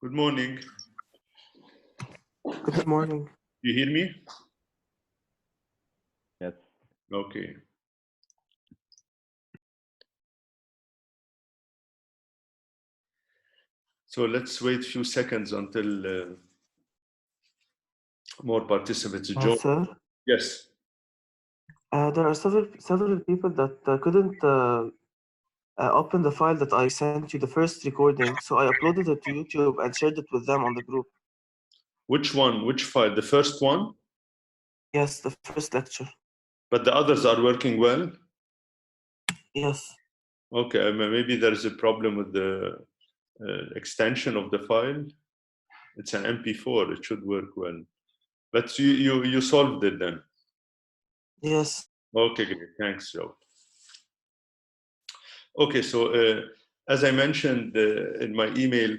Good morning. Good morning. You hear me? Yes. Okay. So let's wait a few seconds until more participants join. Sir, Yes. there are several people that couldn't open the file that I sent you, the first recording. So I uploaded it to YouTube and shared it with them on the group. Which one? Which file? The first one? Yes, the first lecture. But the others are working well? Yes. Okay, maybe there's a problem with the extension of the file. It's an MP4, it should work well. But you solved it then? Yes. Okay, great. Thanks, Joe. Okay, so as I mentioned in my email,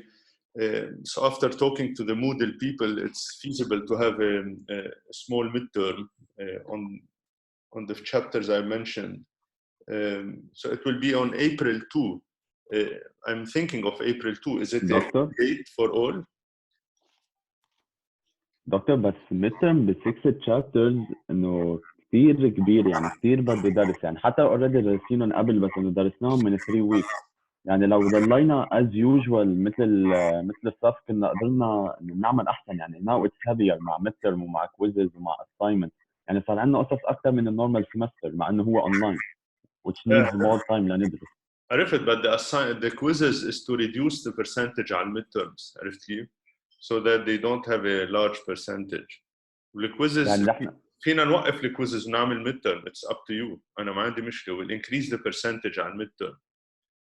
so after talking to the Moodle people, it's feasible to have a small midterm on the chapters I mentioned. So it will be on April 2. I'm thinking of April 2. Is it Doctor? a date for all? دكتور بس midterm ب6 chapters انه كثير كبير يعني كثير بده درس يعني حتى اوريدي دارسينهم قبل بس انه درسناهم من 3 weeks يعني لو ضلينا as usual مثل الصف كنا قدرنا نعمل احسن يعني now it's heavier مع midterm ومع quizzes ومع assignments يعني صار عندنا قصص اكثر من النورمال semester مع انه هو online which needs more time لندرس. عرفت but the quizzes is to reduce the percentage على midterms عرفت كيف؟ so that they don't have a large percentage. الquizzes يعني احنا فينا نوقف الquizzes ونعمل midterm. It's up to you. أنا ما عندي مشكلة. We'll increase the percentage على midterm.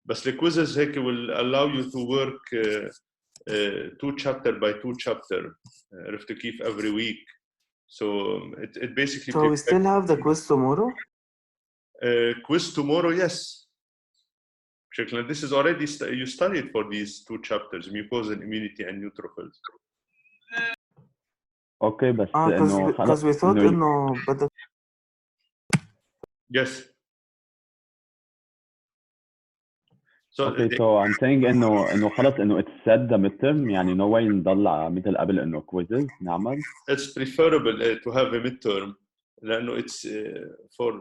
بس الquizzes هيك will allow you to work two chapter by two chapter. عرفت كيف every week. So it basically. So we still have the quiz tomorrow? Quiz tomorrow, yes. This is already you studied for these two chapters, mucosal immunity and neutrophils. اوكي بس انه because we thought انه بدك. Yes. So okay so I'm saying انه خلص انه it's set the midterm يعني no way نضل مثل قبل انه quizzes نعمل. It's preferable to have a midterm لأنه it's for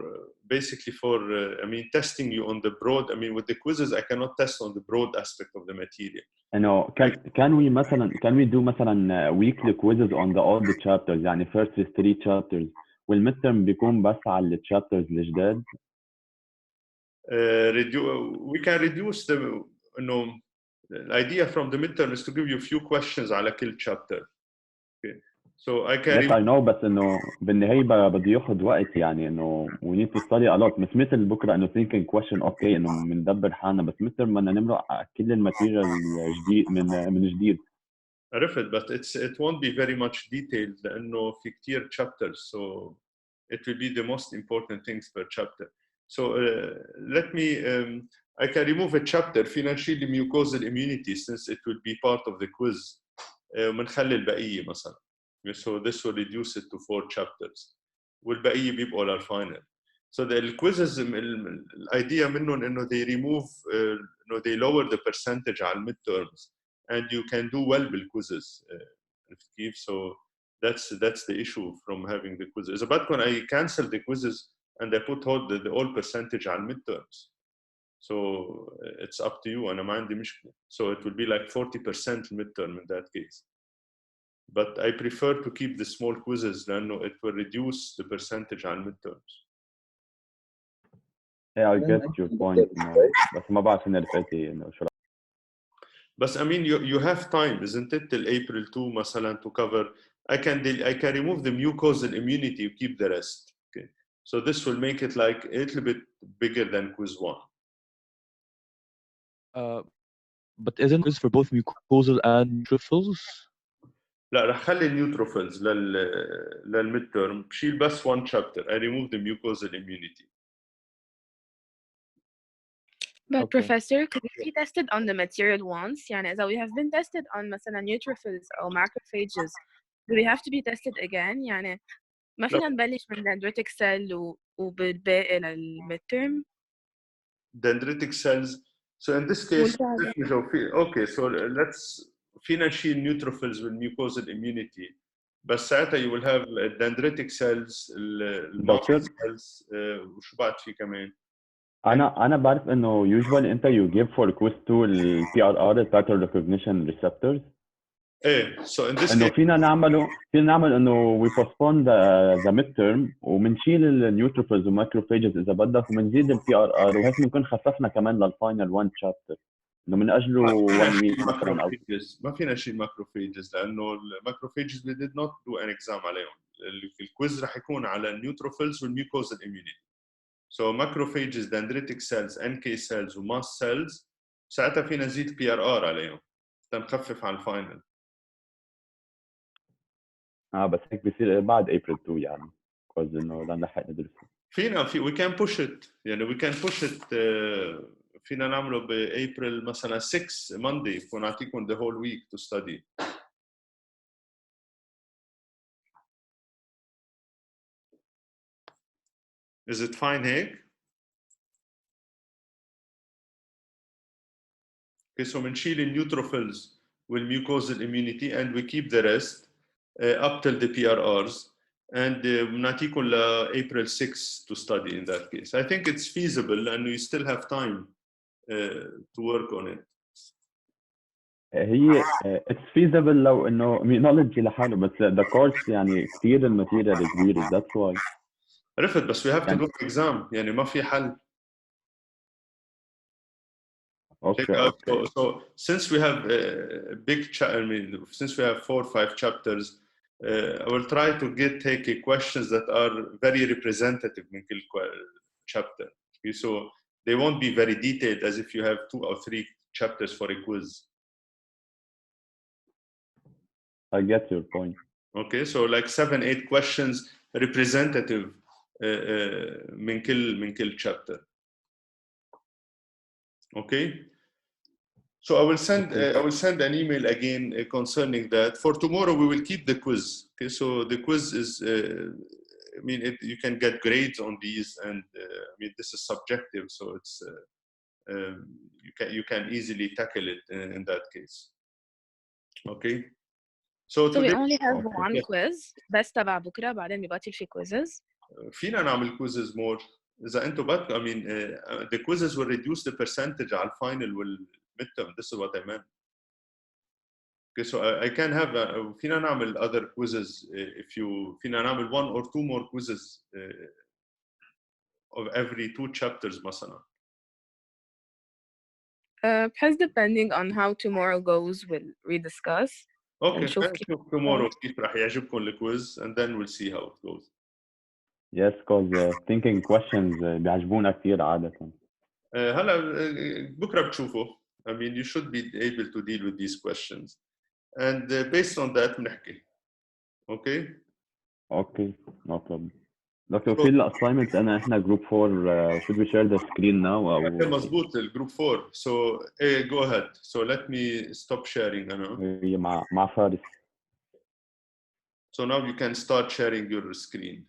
basically for I mean testing you on the broad. I mean with the quizzes I cannot test on the broad aspect of the material. انه can we do مثلا weekly quizzes on the all the chapters يعني first 3 chapters والmidterm بيكون بس على الchapters الجداد. We can reduce the the idea from the midterm is to give you a few questions على كل chapter. Okay. So I can. Yes, I know بس انه بالنهاية بده ياخذ وقت يعني انه we need to study a lot مش مثل بكره انه thinking question اوكي انه بندبر حالنا بس مثل بدنا نمرق كل الماتيريال جديد من جديد. عرفت but it won't be very much detailed لأنه في كتير chapters so it will be the most important things per chapter. So let me I can remove a chapter فينا نشيل mucosal immunity since it will be part of the quiz ومنخلي البقية مثلا. So this will reduce it to 4 chapters. والبقية بيبقوا للفاينل. So the quizzes الidea منهم إنه they remove إنه they lower the percentage على midterms and you can do well بالquizzes. So that's the issue from having the quizzes. But when I cancel the quizzes and I put all percentage على midterms. So it's up to you. أنا ما عندي مشكلة. So it will be like 40% midterm in that case. But I prefer to keep the small quizzes لأنه it will reduce the percentage على midterms. Yeah, I get your point. بس ما بعرف إن رفقتي إنه شو. But I mean, you have time, isn't it, till April 2 مثلا to cover. I can remove the mucosal immunity, you keep the rest. Okay. So this will make it like a little bit bigger than quiz 1. But isn't this for both mucosal and neutrophils? لا رح خلي neutrophils للmidterm بشيل بس one chapter. I remove the mucosal immunity. But Okay. Professor, could we be tested on the material once? يعني إذا we have been tested on مثلا neutrophils أو macrophages, do we have to be tested again? يعني ما فينا نبلش من dendritic cell وبالباقي للmidterm? Dendritic cells. So in this case, okay, so let's فينا نشيل neutrophils والmucosal immunity بس ساعتها you will have dendritic cells الماست دكتور cells وشو بعد في كمان انا بعرف انه usually انت you give for quiz 2 ال PRR pattern recognition receptors ايه so in this انه case فينا نعمل انه we postpone the midterm وبنشيل النيوتروفيلز والماكروفيجز اذا بدك وبنزيد ال PRR وهيك بنكون خففنا كمان للفاينل 1 شابتر انه من اجله 1 week مثلا او ما فينا نشيل ماكروفيجز لانه الماكروفيجز we did not do an exam عليهم الكويز رح يكون على النيوتروفيلز والميوكوزال immunity so macrophages dendritic cells NK cells وماست cells ساعتها فينا نزيد PRR عليهم تنخفف عن الفاينل بس هيك بيصير بعد ابريل 2 يعني بس انه لنلحق ندرسه فينا we can push it يعني we can push it فينا نعمله بأبريل مثلا 6 Monday ونعطيكم the whole week to study is it fine هيك؟ Okay, so بنشيل النيوتروفيلز والmucosal immunity and we keep the rest up till the PRRs and بنعطيكم ل April 6 to study in that case. I think it's feasible and you still have time to work on it. هي it's feasible لو انه immunology لحاله بس the course يعني كثير الماتيريال كبير that's why عرفت بس we have to يعني do the exam يعني ما في حل. okay So since we have since we have 4 or 5 chapters, I will try to take questions that are very representative من كل chapter. Okay, so they won't be very detailed as if you have 2 or 3 chapters for a quiz. I get your point. Okay, so like 7-8 questions representative من كل chapter. Okay. So I will send an email again concerning that. For tomorrow, we will keep the quiz. Okay, so the quiz is, I mean, you can get grades on these, and I mean, this is subjective, so it's you can easily tackle it in that case. Okay. So we today only have one quiz بس تبع بكره بعدين ببطل في quizzes. فينا نعمل quizzes more. إذا أنتم بدكم, I mean, the quizzes will reduce the percentage على الفاينل والmidterm. This is what I meant. Okay, so I can have فينا نعمل other quizzes if you فينا نعمل 1 or 2 more quizzes of every 2 chapters مثلا. Perhaps depending on how tomorrow goes, we'll rediscuss. Okay, نشوف نشوف tomorrow كيف رح يعجبكم الquiz and then we'll see how it goes. Yes, because thinking questions بيعجبونا كثير عادة. هلا بكره بتشوفوا. I mean, you should be able to deal with these questions. And based on that بنحكي. Okay? Okay, no problem. دكتور في الأسايمنت أنا إحنا جروب 4 should we share the screen now أو مظبوط الجروب 4. So go ahead. So let me stop sharing أنا. هي مع فارس. So now you can start sharing your screen.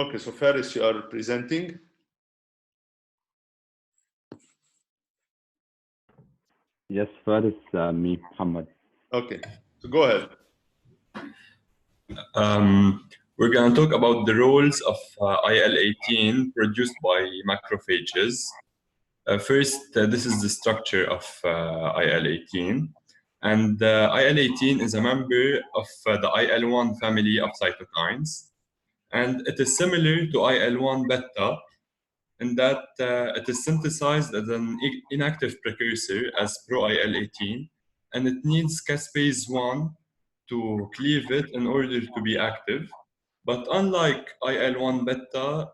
Okay, so Faris, you are presenting. Yes, Faris, me, Muhammad. Okay, so go ahead. We're going to talk about the roles of IL-18 produced by macrophages. First, this is the structure of IL-18. And IL-18 is a member of the IL-1 family of cytokines. And it is similar to IL-1 beta in that it is synthesized as an inactive precursor as pro-IL-18, and it needs caspase 1 to cleave it in order to be active. But unlike IL-1 beta,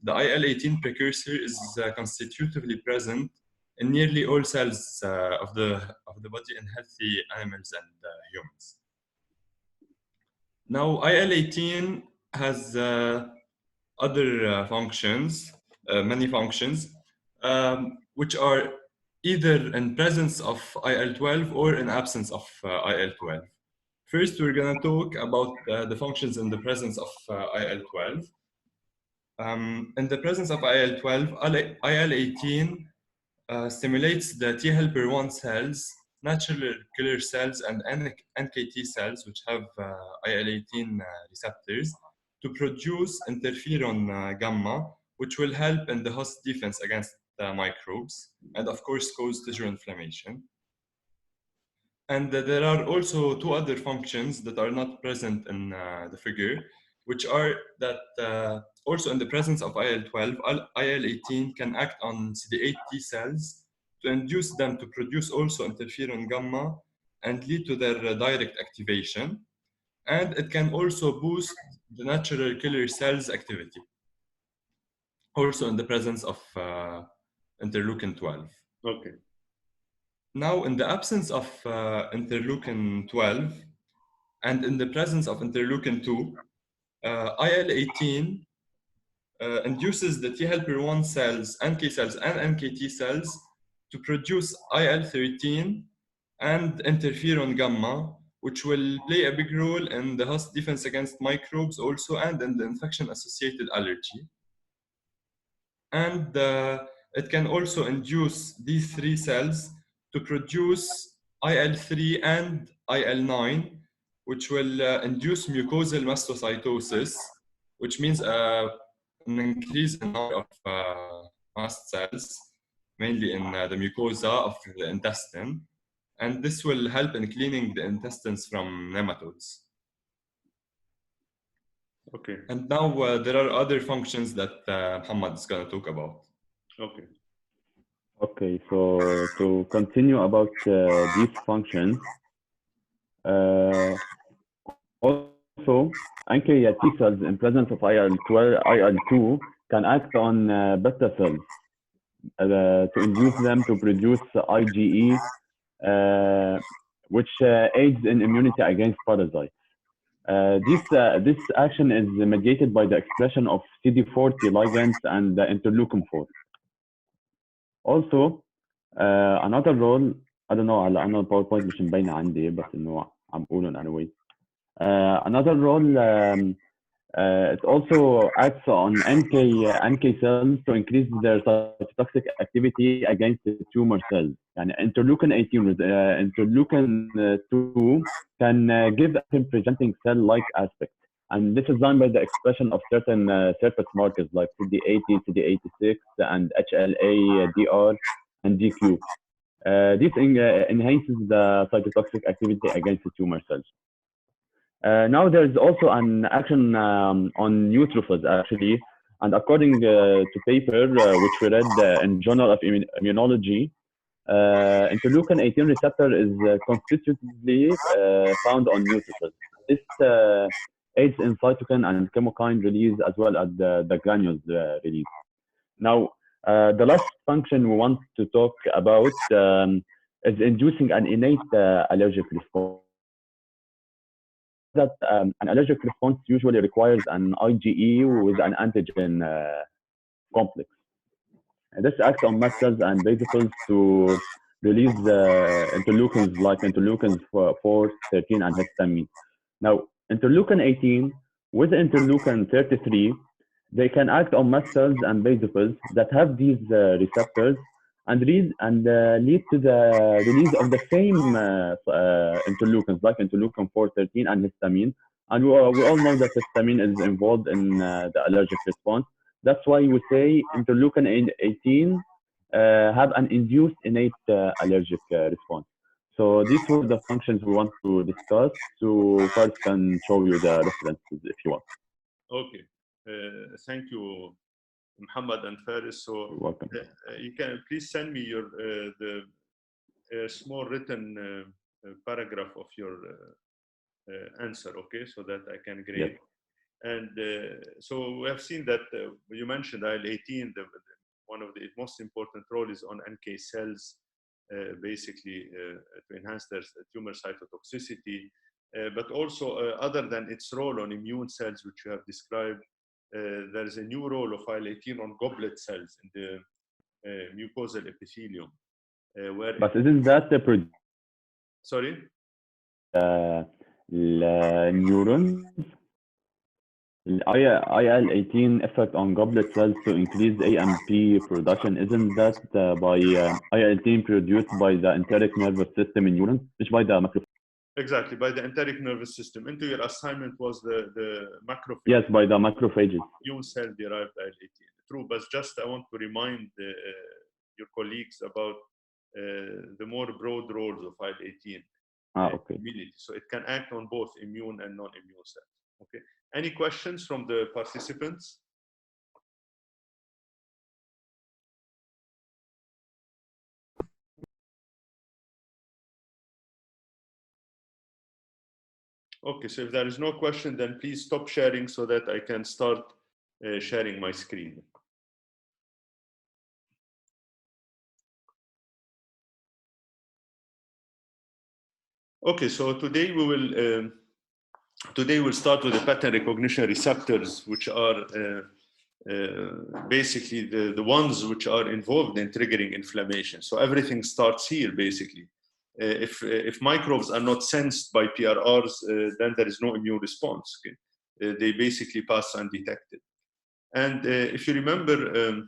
the IL-18 precursor is constitutively present in nearly all cells of the body in healthy animals and humans. Now, IL-18 has other functions, many functions. which are either in presence of IL-12 or in absence of IL-12. First, we're going to talk about the functions in the presence of IL-12. In the presence of IL-12, IL-18 stimulates the T helper 1 cells, natural killer cells, and NKT cells, which have IL-18 receptors, to produce interferon gamma, which will help in the host defense against microbes, and of course cause tissue inflammation. And there are also two other functions that are not present in the figure, which are that also in the presence of IL-12, IL-18 can act on CD8 T cells to induce them to produce also interferon gamma and lead to their direct activation. And it can also boost the natural killer cells activity, also in the presence of interleukin 12. Okay. Now, in the absence of interleukin 12 and in the presence of interleukin 2, IL-18 induces the T helper 1 cells, NK cells, and NKT cells to produce IL-13 and interferon gamma, which will play a big role in the host defense against microbes also and in the infection-associated allergy. And it can also induce these three cells to produce IL-3 and IL-9, which will induce mucosal mastocytosis, which means an increase in number of mast cells, mainly in the mucosa of the intestine. And this will help in cleaning the intestines from nematodes. Okay. And now there are other functions that Muhammad is going to talk about. Okay. Okay, so to continue about these functions, also NK T cells in presence of IL-12, IL-2 can act on beta cells to induce them to produce IgE, which aids in immunity against parasites. This action is mediated by the expression of CD40 ligands and the interleukin 4. Also, another role, I don't know هلا انا الباوربوينت مش مبينه عندي بس انه عم بقولهم anyway. Another role, it also acts on NK cells to increase their cytotoxic activity against the tumor cells. يعني interleukin 18, interleukin 2 can give a presenting cell-like aspect. And this is done by the expression of certain surface markers like CD80, CD86, and HLA, DR, and DQ. This enhances the cytotoxic activity against the tumor cells. Now there's also an action on neutrophils actually, and according to paper which we read in Journal of Immunology, interleukin 18 receptor is constitutively found on neutrophils. This aids in cytokine and chemokine release as well as the granules release. Now, the last function we want to talk about is inducing an innate allergic response. That an allergic response usually requires an IgE with an antigen complex. And this acts on mast cells and basophils to release interleukins like interleukins 4, 13, and histamine. Now, interleukin 18 with interleukin 33, they can act on mast cells and basophils that have these receptors and lead to the release of the same interleukins like interleukin 4, 13, and histamine. And we all know that histamine is involved in the allergic response. That's why we say interleukin 18 have an induced innate allergic response. So these were the functions we want to discuss. So first can show you the references if you want. Okay. Thank you, Muhammad and Faris. So You're welcome. You can please send me your the small written paragraph of your answer, okay, so that I can grade. Yes. And so we have seen that you mentioned IL-18. One of the most important role is on NK cells, basically to enhance their tumor cytotoxicity. But also, other than its role on immune cells, which you have described, there is a new role of IL-18 on goblet cells mucosal epithelium. Where But isn't that the sorry? neurons? IL-18 effect on goblet cells to increase AMP production, isn't that by IL-18 produced by the enteric nervous system in neurons, مش by the macrophage? Exactly, by the enteric nervous system. Into your assignment was the macrophage. Yes, by the macrophages. Immune cell-derived IL-18. True, but just I want to remind your colleagues about the more broad roles of IL-18 Okay. immunity. So it can act on both immune and non-immune cells. Okay. Any questions from the participants? Okay, so if there is no question, then please stop sharing so that I can start sharing my screen. Okay, so today we'll start with the pattern recognition receptors, which are basically the ones which are involved in triggering inflammation. So everything starts here, basically. If microbes are not sensed by PRRs, then there is no immune response. Okay? They basically pass undetected. And if you remember,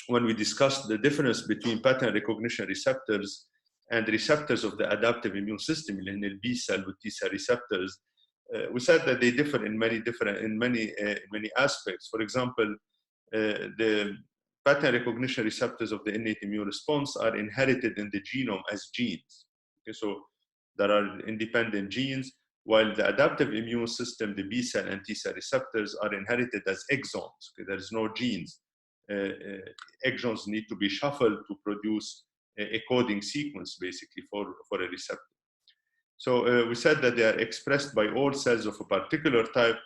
when we discussed the difference between pattern recognition receptors and receptors of the adaptive immune system, in the B cell with T cell receptors, we said that they differ in many aspects. For example, the pattern recognition receptors of the innate immune response are inherited in the genome as genes. Okay, so there are independent genes, while the adaptive immune system, the B cell and T cell receptors, are inherited as exons. Okay, there is no genes. Exons need to be shuffled to produce a coding sequence, basically, for a receptor. So we said that they are expressed by all cells of a particular type.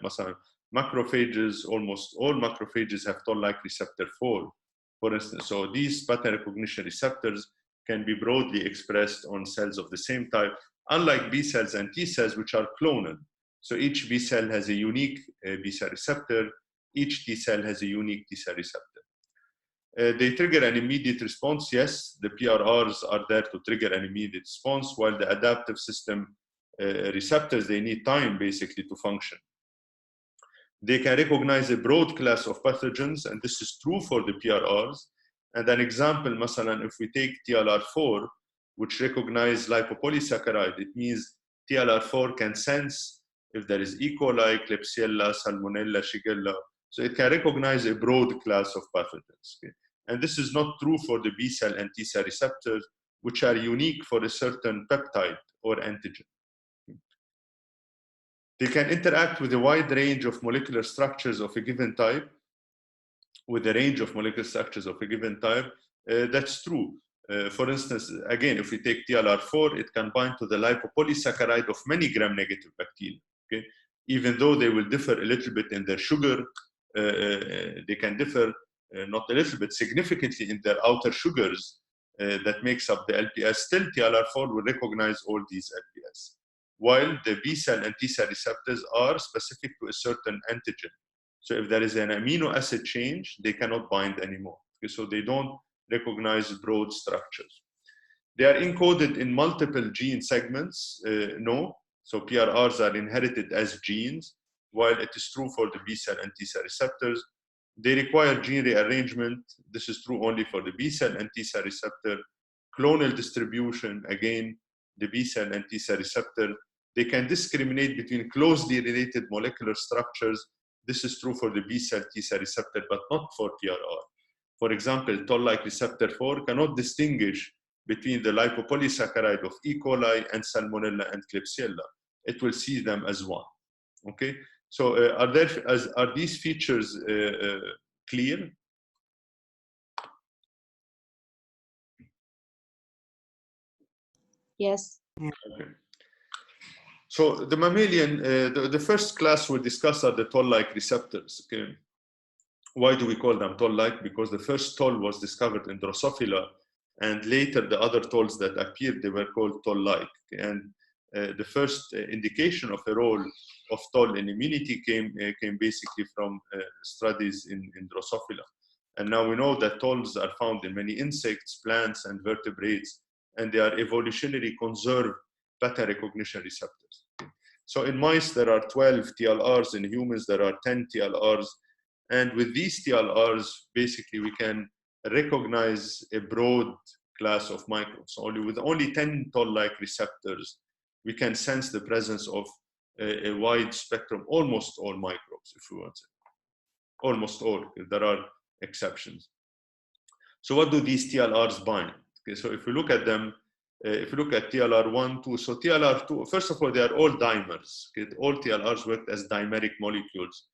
Macrophages, almost all macrophages have toll-like receptor 4, for instance. So these pattern recognition receptors can be broadly expressed on cells of the same type, unlike B cells and T cells, which are clonal. So each B cell has a unique B cell receptor. Each T cell has a unique T cell receptor. They trigger an immediate response. Yes, the PRRs are there to trigger an immediate response, while the adaptive system receptors, they need time basically to function. They can recognize a broad class of pathogens, and this is true for the PRRs. And an example, masalan, if we take TLR4, which recognize lipopolysaccharide, it means TLR4 can sense if there is E. coli, Klebsiella, Salmonella, Shigella. So it can recognize a broad class of pathogens. Okay? And this is not true for the B cell and T cell receptors, which are unique for a certain peptide or antigen. They can interact with a wide range of molecular structures of a given type. With a range of molecular structures of a given type, that's true. For instance, again, if we take TLR4, it can bind to the lipopolysaccharide of many gram-negative bacteria. Okay? Even though they will differ a little bit in their sugar, they can differ not a little bit, significantly in their outer sugars that makes up the LPS. Still, TLR4 will recognize all these LPS, while the B cell and T cell receptors are specific to a certain antigen. So if there is an amino acid change, they cannot bind anymore. Okay, so they don't recognize broad structures. They are encoded in multiple gene segments, no. So PRRs are inherited as genes, while it is true for the B cell and T cell receptors. They require gene rearrangement. This is true only for the B cell and T cell receptor. Clonal distribution, again, the B cell and T cell receptor. They can discriminate between closely related molecular structures. This is true for the B cell, T cell receptor, but not for PRR. For example, toll-like receptor 4 cannot distinguish between the lipopolysaccharide of E. coli and Salmonella and Klebsiella. It will see them as one. Okay, so are these features clear? Yes. Okay. So the mammalian, the first class we'll discuss are the toll-like receptors. Okay. Why do we call them toll-like? Because the first toll was discovered in Drosophila, and later the other tolls that appeared, they were called toll-like. And the first indication of a role of toll in immunity came basically from studies in Drosophila. And now we know that tolls are found in many insects, plants, and vertebrates, and they are evolutionarily conserved pattern recognition receptors. So in mice, there are 12 TLRs. In humans, there are 10 TLRs. And with these TLRs, basically, we can recognize a broad class of microbes. So with only 10 toll-like receptors, we can sense the presence of a wide spectrum, almost all microbes, if you want to. Almost all, there are exceptions. So what do these TLRs bind? Okay, so if we look at them, if you look at TLR1, 2, so TLR2, first of all, they are all dimers. Okay? All TLRs work as dimeric molecules.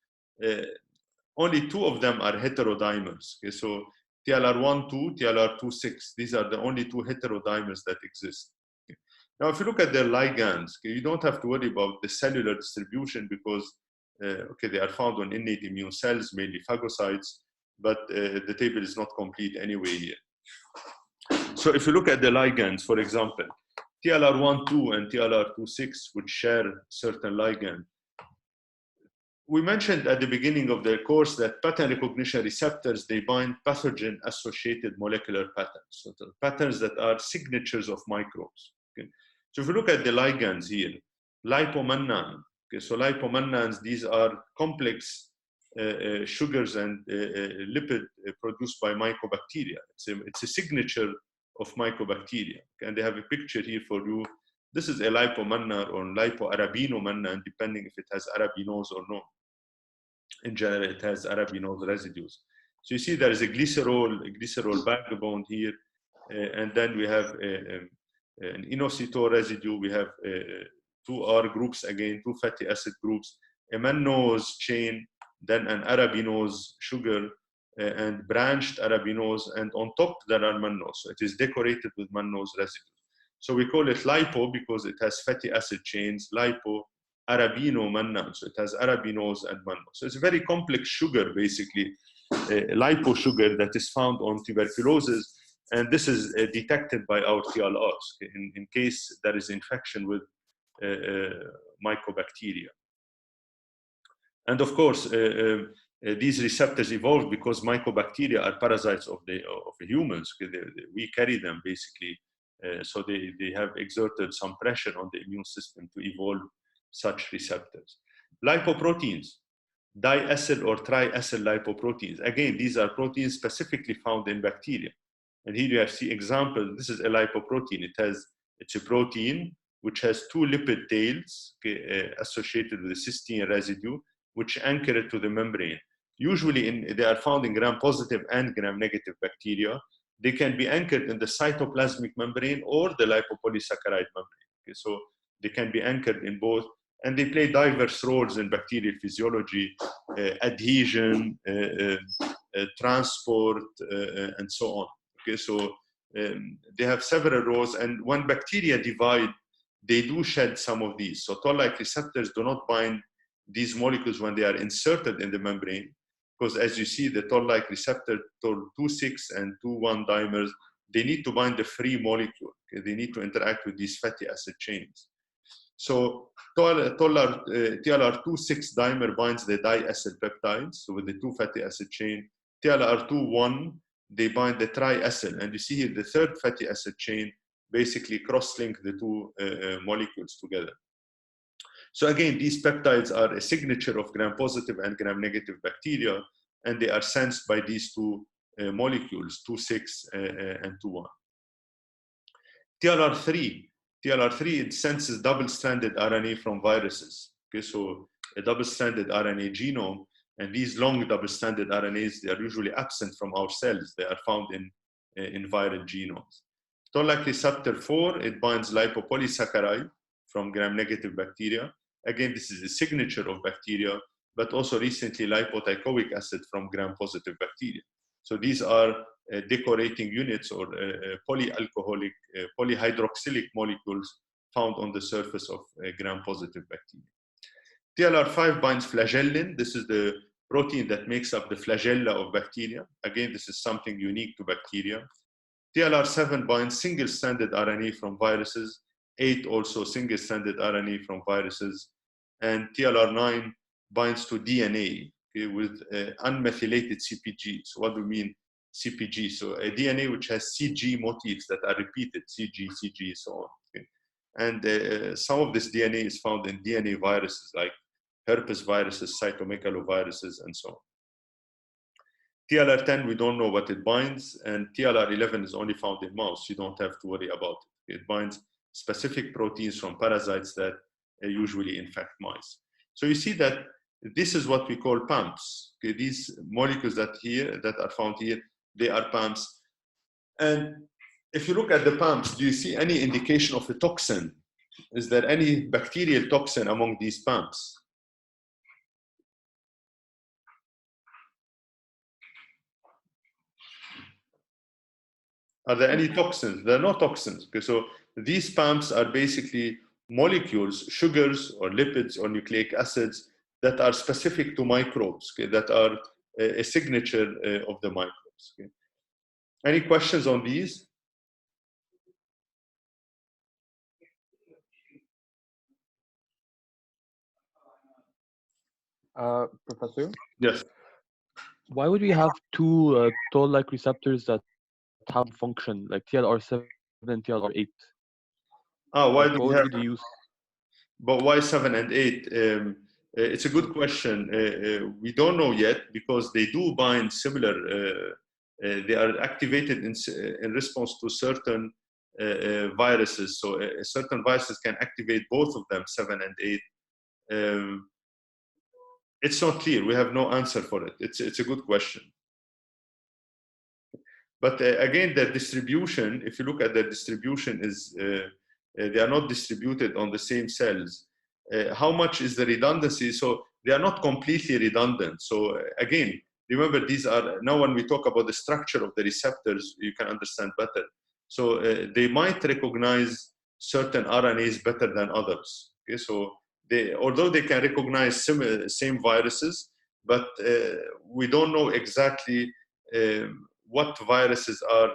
Only 2 of them are heterodimers. Okay? So TLR1, 2, TLR2, 6. These are the only 2 heterodimers that exist. Okay? Now, if you look at their ligands, okay, you don't have to worry about the cellular distribution because okay, they are found on innate immune cells, mainly phagocytes, but the table is not complete anyway here. So if you look at the ligands, for example, TLR1-2 and TLR2-6 would share certain ligand. We mentioned at the beginning of the course that pattern recognition receptors, they bind pathogen-associated molecular patterns, so the patterns that are signatures of microbes. Okay? So if you look at the ligands here, lipomannans, okay, so lipomannans, these are complex sugars and lipid produced by mycobacteria. It's a signature of mycobacteria. Okay? And they have a picture here for you. This is a lipomannan or lipoarabinomannan, depending if it has arabinose or not. In general, it has arabinose residues. So you see there is a glycerol backbone here, and then we have an inositol residue. We have 2 R groups, again, 2 fatty acid groups, a mannose chain, then an arabinose sugar, and branched arabinose, and on top there are mannose. So it is decorated with mannose residues. So we call it lipo because it has fatty acid chains, lipo arabinomannan. So it has arabinose and mannose. So it's a very complex sugar, basically, lipo sugar that is found on tuberculosis. And this is detected by our TLRs in case there is infection with mycobacteria. And of course, these receptors evolved because mycobacteria are parasites of the humans. We carry them basically, so they have exerted some pressure on the immune system to evolve such receptors. Lipoproteins, diacyl or triacyl lipoproteins. Again, these are proteins specifically found in bacteria. And here you have see example. This is a lipoprotein. It's a protein which has 2 lipid tails associated with a cysteine residue, which anchor it to the membrane. Usually they are found in gram-positive and gram-negative bacteria. They can be anchored in the cytoplasmic membrane or the lipopolysaccharide membrane. Okay, so they can be anchored in both, and they play diverse roles in bacterial physiology, adhesion, transport, and so on. Okay, so they have several roles, and when bacteria divide, they do shed some of these. So toll-like receptors do not bind these molecules when they are inserted in the membrane, because as you see, the toll-like receptor, toll-2,6 and 2,1 dimers, they need to bind the free molecule. Okay? They need to interact with these fatty acid chains. So TLR2,6 dimer binds the diacyl peptides, so with the 2 fatty acid chain. TLR2,1, they bind the triacyl, and you see here the 3rd fatty acid chain basically cross-link the 2 molecules together. So again, these peptides are a signature of gram-positive and gram-negative bacteria, and they are sensed by these 2 molecules, 2,6 and 2,1. TLR3, it senses double-stranded RNA from viruses. Okay, so a double-stranded RNA genome, and these long double-stranded RNAs, they are usually absent from our cells. They are found in viral genomes. Toll-like receptor 4, it binds lipopolysaccharide from gram-negative bacteria. Again, this is a signature of bacteria, but also recently lipoteichoic acid from gram-positive bacteria. So these are decorating units or polyalcoholic, polyhydroxylic molecules found on the surface of gram-positive bacteria. TLR5 binds flagellin. This is the protein that makes up the flagella of bacteria. Again, this is something unique to bacteria. TLR7 binds single-stranded RNA from viruses. 8 also single-stranded RNA from viruses. And TLR9 binds to DNA. okay, with unmethylated CpG. So what do we mean CpG? So a DNA which has CG motifs that are repeated, CG, CG, so on. Okay? And some of this DNA is found in DNA viruses like herpes viruses, cytomegaloviruses, and so on. TLR10, we don't know what it binds, and TLR11 is only found in mouse. You don't have to worry about it. It binds specific proteins from parasites that usually infect mice. So you see that this is what we call PAMPs. Okay, these molecules that are found here, they are PAMPs. And if you look at the PAMPs, do you see any indication of a toxin? Is there any bacterial toxin among these PAMPs? Are there any toxins? There are no toxins. Okay, so these PAMPs are basically molecules, sugars or lipids or nucleic acids that are specific to microbes, okay, that are a signature of the microbes. Okay. Any questions on these? Professor, Yes. why would we have two toll-like receptors that have function like TLR7 and TLR8? Why Like, do what we would have? be the use? But why 7 and 8? It's a good question. We don't know yet because they do bind similar. They are activated in response to certain viruses. So certain viruses can activate both of them, 7 and 8. It's not clear. We have no answer for it. It's a good question. But again, the distribution, if you look at the distribution, is they are not distributed on the same cells. How much is the redundancy? So they are not completely redundant. So again, remember, these are, now when we talk about the structure of the receptors, you can understand better. So they might recognize certain RNAs better than others. Okay, so although they can recognize same viruses, but we don't know exactly what viruses are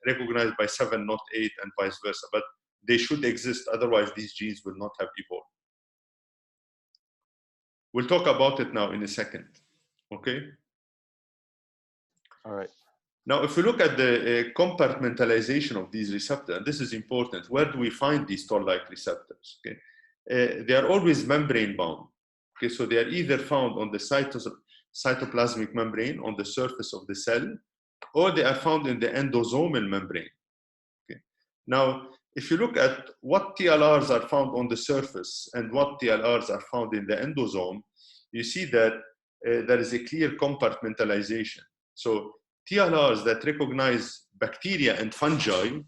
recognized by 7, not 8, and vice versa. But they should exist, otherwise these genes will not have evolved. We'll talk about it now in a second, okay? All right. Now, if we look at the compartmentalization of these receptors, and this is important, where do we find these toll-like receptors? Okay, they are always membrane-bound. Okay, so they are either found on the cytoplasmic membrane on the surface of the cell, or they are found in the endosomal membrane. Okay. Now, if you look at what TLRs are found on the surface and what TLRs are found in the endosome, you see that there is a clear compartmentalization. So TLRs that recognize bacteria and fungi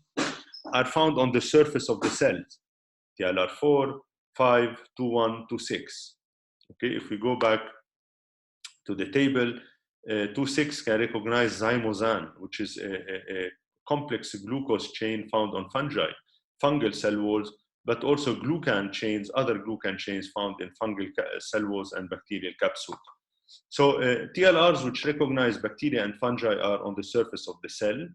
are found on the surface of the cells. TLR4, 5, 21, 26. Okay, if we go back to the table, 26 can recognize zymosan, which is a complex glucose chain found on fungi, fungal cell walls, but also glucan chains, other glucan chains found in fungal cell walls and bacterial capsules. So TLRs which recognize bacteria and fungi are on the surface of the cell.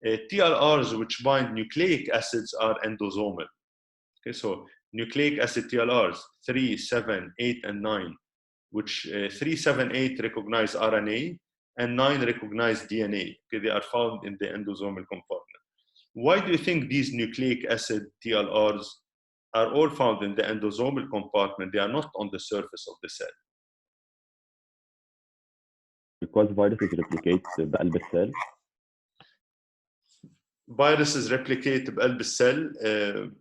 TLRs which bind nucleic acids are endosomal. Okay, so nucleic acid TLRs 3, 7, 8, and 9, which 3, 7, 8 recognize RNA and 9 recognize DNA. Okay, they are found in the endosomal compartment. Why do you think these nucleic acid TLRs are all found in the endosomal compartment? They are not on the surface of the cell. Because viruses replicate بقلب السيل. Viruses replicate بقلب السل.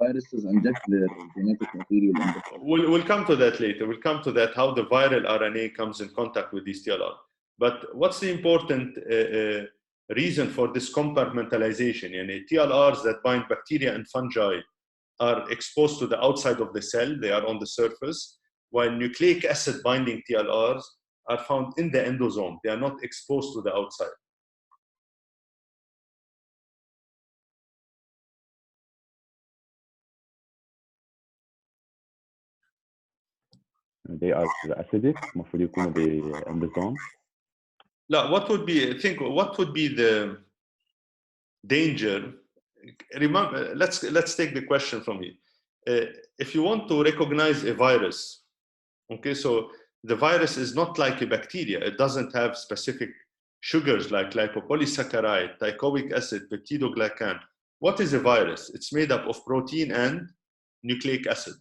Viruses inject their genetic material in the cell. We'll come to that later. We'll come to that, how the viral RNA comes in contact with these TLR. But what's the important reason for this compartmentalization? Yani TLRs that bind bacteria and fungi are exposed to the outside of the cell. They are on the surface, while nucleic acid binding TLRs are found in the endosome. They are not exposed to the outside. They are acidic. المفروض يكونوا بانضمام. لا, what would be the danger? Remember, let's take the question from you. If you want to recognize a virus, Okay, so the virus is not like a bacteria. It doesn't have specific sugars like lipopolysaccharide, teichoic acid, peptidoglycan. What is a virus? It's made up of protein and nucleic acid.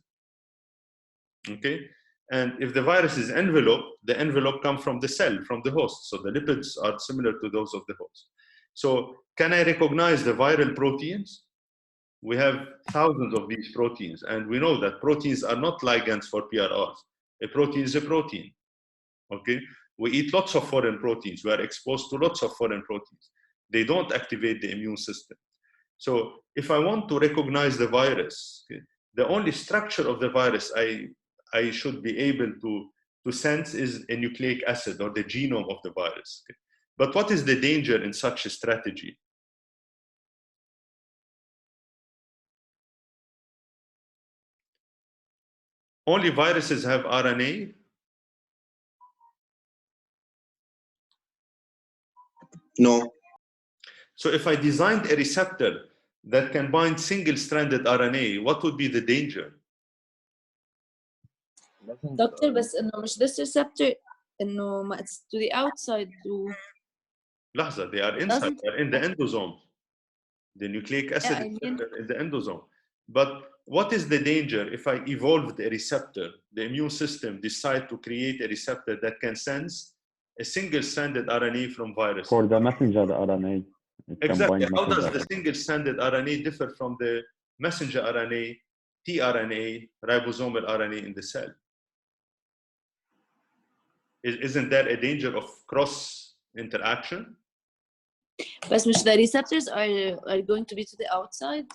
Okay, and if the virus is enveloped, the envelope comes from the cell, from the host. So the lipids are similar to those of the host. So can I recognize the viral proteins? We have thousands of these proteins, and we know that proteins are not ligands for PRRs. A protein is a protein. Okay, we eat lots of foreign proteins. We are exposed to lots of foreign proteins. They don't activate the immune system. So if I want to recognize the virus, okay, the only structure of the virus I should be able to sense is a nucleic acid or the genome of the virus. Okay. But what is the danger in such a strategy? Only viruses have RNA. No. So if I designed a receptor that can bind single-stranded RNA, what would be the danger? دكتور بس انه مش this receptor انه ما it's to the outside to لحظة, they are inside, they are in the endosome. The nucleic acid receptor in the endosome. But what is the danger if I evolved a receptor, the immune system decide to create a receptor that can sense a single-stranded RNA from virus? For the messenger RNA. Exactly. How does the single-stranded RNA differ from the messenger RNA, tRNA, ribosomal RNA in the cell? Isn't there a danger of cross-interaction? بس مش the receptors are going to be to the outside?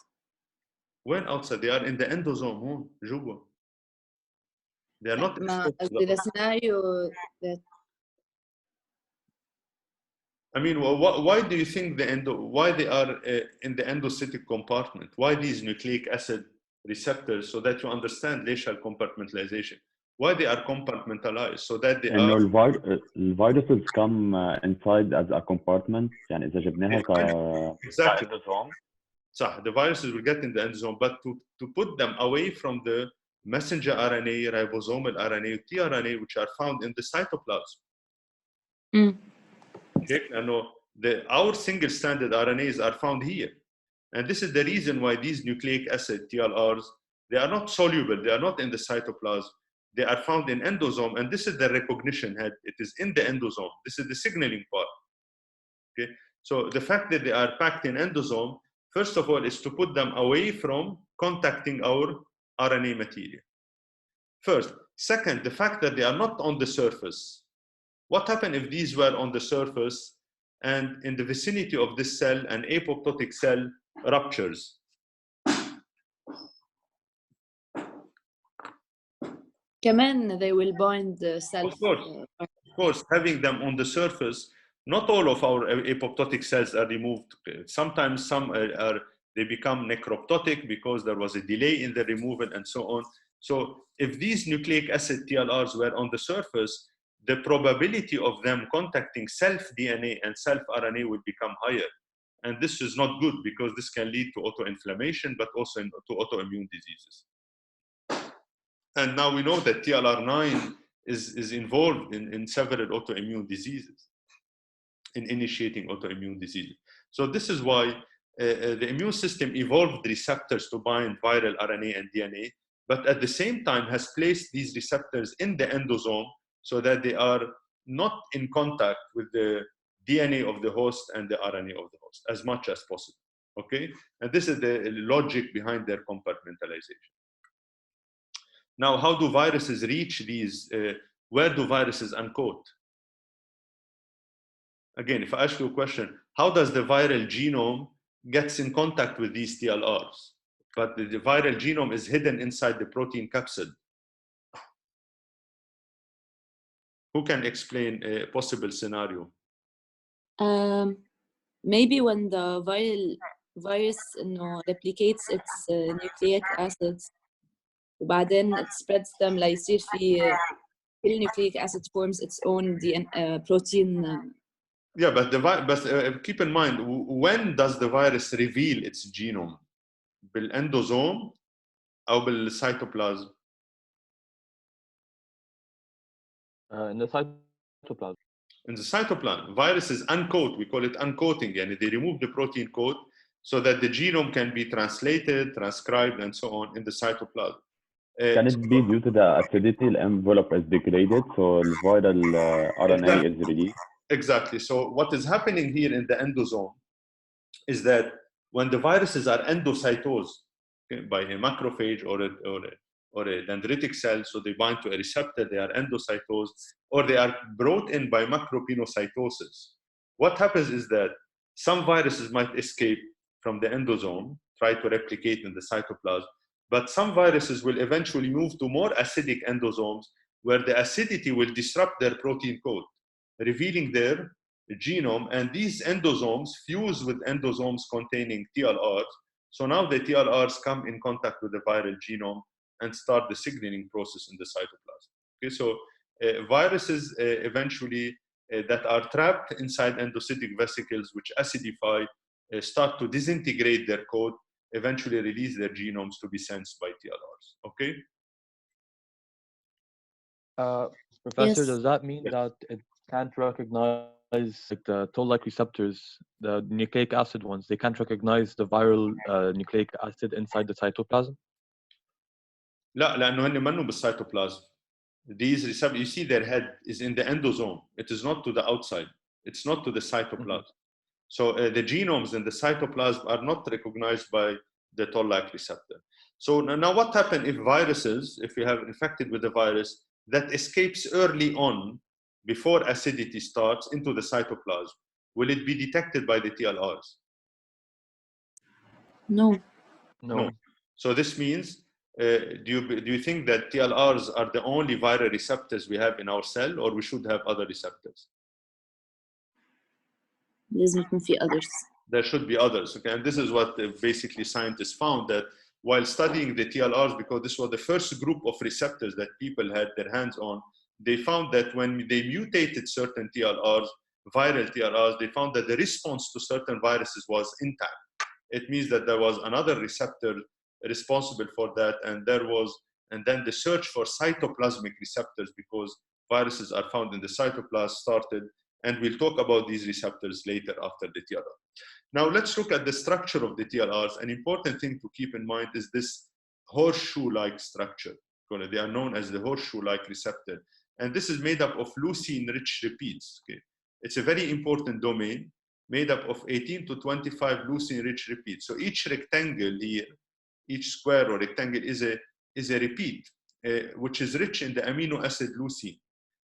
When outside? They are in the endosome, هون جوا. They are not exposed to the scenario that I mean, why do you think why they are in the endocytic compartment? Why these nucleic acid receptors? So that you understand racial compartmentalization. Why they are compartmentalized? So that they are. الفيروسز come inside as a compartment. يعني إذا جبناها exactly. endosome. صح. The viruses will get in the endosome, but to put them away from the messenger RNA, ribosomal RNA, tRNA, which are found in the cytoplasm. Okay, and our single-stranded RNAs are found here, and this is the reason why these nucleic acid TLRs, they are not soluble, they are not in the cytoplasm, they are found in endosome, and this is the recognition head. It is in the endosome. This is the signaling part. Okay, so the fact that they are packed in endosome, first of all, is to put them away from contacting our RNA material. First. Second, the fact that they are not on the surface. What happens if these were on the surface and in the vicinity of this cell, an apoptotic cell ruptures? كمان they will bind the self. Of course, having them on the surface, not all of our apoptotic cells are removed. Sometimes some they become necroptotic because there was a delay in the removal and so on. So if these nucleic acid TLRs were on the surface, the probability of them contacting self-DNA and self-RNA would become higher. And this is not good because this can lead to autoinflammation, but also to autoimmune diseases. And now we know that TLR9 is involved in several autoimmune diseases, in initiating autoimmune diseases. So this is why the immune system evolved receptors to bind viral RNA and DNA, but at the same time has placed these receptors in the endosome so that they are not in contact with the DNA of the host and the RNA of the host as much as possible. Okay, and this is the logic behind their compartmentalization. Now, how do viruses reach these? Where do viruses encode? Again, if I ask you a question, how does the viral genome gets in contact with these TLRs? But the viral genome is hidden inside the protein capsid. Who can explain a possible scenario? Maybe when the virus replicates its nucleic acids وبعدين it spreads them ليصير في كل nucleic acid forms its own protein. Yeah, but keep in mind, when does the virus reveal its genome? بالendosome أو بالcytoplasm? In the cytoplasm. In the cytoplasm, viruses uncoat, we call it uncoating, and they remove the protein coat so that the genome can be translated, transcribed, and so on in the cytoplasm. Can it be due to the acidity? The envelope is degraded, so the viral RNA is released. Exactly. So what is happening here in the endosome is that when the viruses are endocytosed by a macrophage or a dendritic cell, so they bind to a receptor, they are endocytosed, or they are brought in by macropinocytosis. What happens is that some viruses might escape from the endosome, try to replicate in the cytoplasm, but some viruses will eventually move to more acidic endosomes where the acidity will disrupt their protein coat, revealing their genome, and these endosomes fuse with endosomes containing TLRs. So now the TLRs come in contact with the viral genome and start the signaling process in the cytoplasm. Okay, so viruses eventually that are trapped inside endocytic vesicles which acidify, start to disintegrate their code, eventually release their genomes to be sensed by TLRs. Okay? Professor, Yes. does that mean Yes. that it can't recognize like the toll-like receptors, the nucleic acid ones? They can't recognize the viral nucleic acid inside the cytoplasm? لا لانه هن منهم بالcytoplasm. These receptors, you see their head is in the endosome. It is not to the outside. It's not to the cytoplasm. So the genomes in the cytoplasm are not recognized by the toll-like receptor. So now what happens if viruses, if you have infected with the virus that escapes early on before acidity starts into the cytoplasm, will it be detected by the TLRs? No. No. So this means, do you think that TLRs are the only viral receptors we have in our cell, or we should have other receptors? لازم يكون في others. There should be others. Okay, and this is what basically scientists found, that while studying the TLRs, because this was the first group of receptors that people had their hands on, they found that when they mutated certain TLRs, viral TLRs, they found that the response to certain viruses was intact. It means that there was another receptor responsible for that, and then the search for cytoplasmic receptors, because viruses are found in the cytoplasm, started, and we'll talk about these receptors later after the TLR. Now let's look at the structure of the TLRs. An important thing to keep in mind is this horseshoe-like structure. They are known as the horseshoe-like receptor, and this is made up of leucine-rich repeats. Okay? It's a very important domain made up of 18 to 25 leucine-rich repeats. So each rectangle here, each square or rectangle is a repeat, which is rich in the amino acid leucine.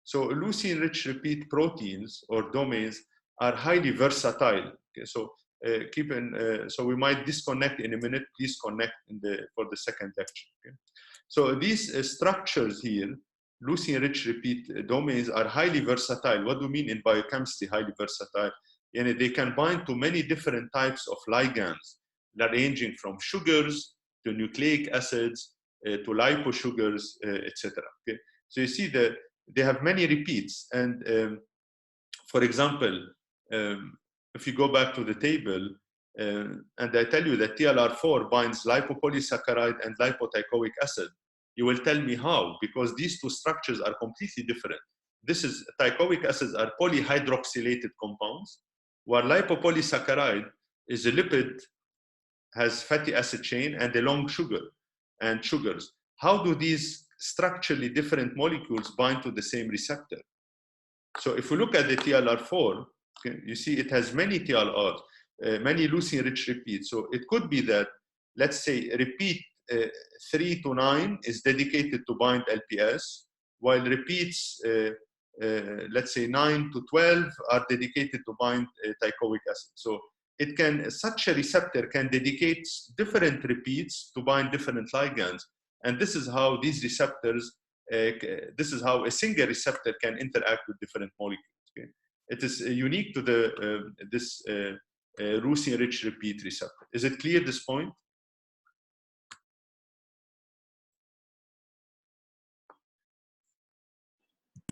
So leucine-rich repeat proteins or domains are highly versatile. Okay, so so we might disconnect in a minute. Please connect for the second lecture. Okay? So these structures here, leucine-rich repeat domains, are highly versatile. What do we mean in biochemistry, highly versatile? And they can bind to many different types of ligands, ranging from sugars to nucleic acids to liposugars, etc. Okay? So you see that they have many repeats. And for example, if you go back to the table, and I tell you that TLR4 binds lipopolysaccharide and lipoteichoic acid, you will tell me how, because these two structures are completely different. Teichoic acids are polyhydroxylated compounds, while lipopolysaccharide is a lipid, has fatty acid chain and a long sugar and sugars. How do these structurally different molecules bind to the same receptor? So if we look at the TLR4, okay, you see it has many TLRs, many leucine-rich repeats. So it could be that, let's say, repeat 3 to 9 is dedicated to bind LPS, while repeats, let's say 9 to 12 are dedicated to bind teichoic acid. So such a receptor can dedicate different repeats to bind different ligands. And this is how these receptors, this is how a single receptor can interact with different molecules. Okay? It is unique to this leucine-rich repeat receptor. Is it clear, this point?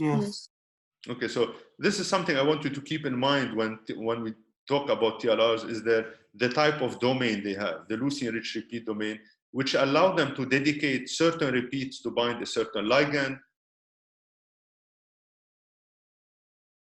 Yes. Okay, so this is something I want you to keep in mind when we talk about TLRs, is that the type of domain they have, the leucine-rich repeat domain, which allow them to dedicate certain repeats to bind a certain ligand,